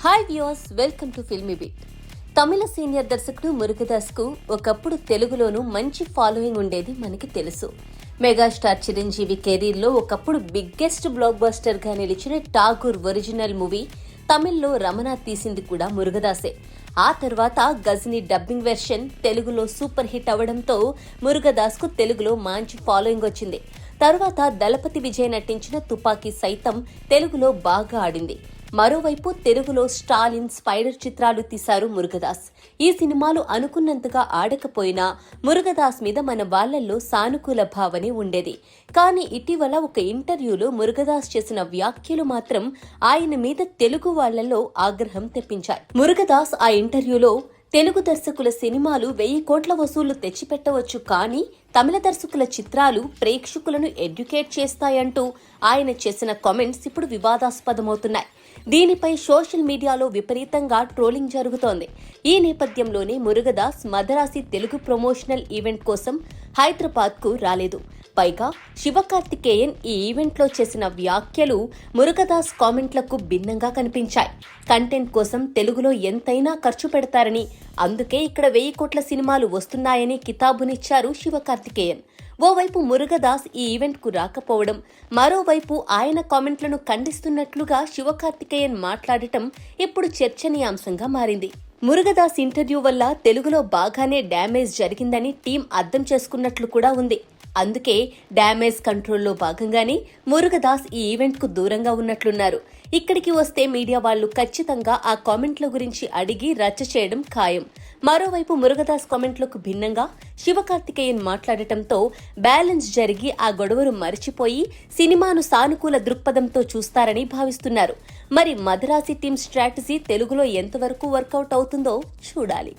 Hi viewers, welcome to filmy beat. Tamil senior దర్శకుడు మురుగదాస్కు ఒకప్పుడు తెలుగులోనూ మంచి ఫాలోయింగ్ ఉండేది మనకి తెలుసు. మెగాస్టార్ చిరంజీవి కెరీర్లో ఒకప్పుడు బిగ్గెస్ట్ బ్లాక్ బస్టర్గా నిలిచిన ఠాగూర్ ఒరిజినల్ మూవీ తమిళ్లో రమణ తీసింది కూడా మురుగదాసే. ఆ తర్వాత గజనీ డబ్బింగ్ వెర్షన్ తెలుగులో సూపర్ హిట్ అవడంతో మురుగదాస్కు తెలుగులో మంచి ఫాలోయింగ్ వచ్చింది. తర్వాత దళపతి విజయ్ నటించిన తుపాకీ సైతం తెలుగులో బాగా ఆడింది. మరోవైపు తెలుగులో స్టాలిన్, స్పైడర్ చిత్రాలు తీశారు మురుగదాస్. ఈ సినిమాలు అనుకున్నంతగా ఆడకపోయినా మురుగదాస్ మీద మన వాళ్లల్లో సానుకూల భావనే ఉండేది. కానీ ఇటీవల ఒక ఇంటర్వ్యూలో మురుగదాస్ చేసిన వ్యాఖ్యలు మాత్రం ఆయన మీద తెలుగు వాళ్లలో ఆగ్రహం తెప్పించాయి. మురుగదాస్ ఆ ఇంటర్వ్యూలో తెలుగు దర్శకుల సినిమాలు 1000 కోట్ల వసూళ్లు తెచ్చిపెట్టవచ్చు, కానీ తమిళ దర్శకుల చిత్రాలు ప్రేక్షకులను ఎడ్యుకేట్ చేస్తాయంటూ ఆయన చేసిన కామెంట్స్ ఇప్పుడు వివాదాస్పదమవుతున్నాయి. దీనిపై సోషల్ మీడియాలో విపరీతంగా ట్రోలింగ్ జరుగుతోంది. ఈ నేపథ్యంలోనే మురుగదాస్ మదరాసి తెలుగు ప్రమోషనల్ ఈవెంట్ కోసం హైదరాబాద్కు రాలేదు. పైగా శివకార్తికేయన్ ఈ ఈవెంట్లో చేసిన వ్యాఖ్యలు మురుగదాస్ కామెంట్లకు భిన్నంగా కనిపించాయి. కంటెంట్ కోసం తెలుగులో ఎంతైనా ఖర్చు పెడతారని, అందుకే ఇక్కడ 1000 కోట్ల సినిమాలు వస్తున్నాయని కితాబునిచ్చారు శివకార్తికేయన్. ఓవైపు మురుగదాస్ ఈ ఈవెంట్కు రాకపోవడం, మరోవైపు ఆయన కామెంట్లను ఖండిస్తున్నట్లుగా శివకార్తికేయన్ మాట్లాడటం ఇప్పుడు చర్చనీయాంశంగా మారింది. మురుగదాస్ ఇంటర్వ్యూ వల్ల తెలుగులో బాగానే డ్యామేజ్ జరిగిందని టీం అర్థం చేసుకున్నట్లు కూడా ఉంది. అందుకే డ్యామేజ్ కంట్రోల్లో భాగంగానే మురుగదాస్ ఈ ఈవెంట్కు దూరంగా ఉన్నట్లున్నారు. ఇక్కడికి వస్తే మీడియా వాళ్లు ఖచ్చితంగా ఆ కామెంట్ల గురించి అడిగి రచ్చ చేయడం ఖాయం. మరోవైపు మురుగదాస్ కామెంట్లకు భిన్నంగా శివకార్తికేయన్ మాట్లాడటంతో బ్యాలెన్స్ జరిగి ఆ గొడవను మరిచిపోయి సినిమాను సానుకూల దృక్పథంతో చూస్తారని భావిస్తున్నారు. మరి మదరాసి టీం స్ట్రాటజీ తెలుగులో ఎంతవరకు వర్కౌట్ అవుతుందో చూడాలి.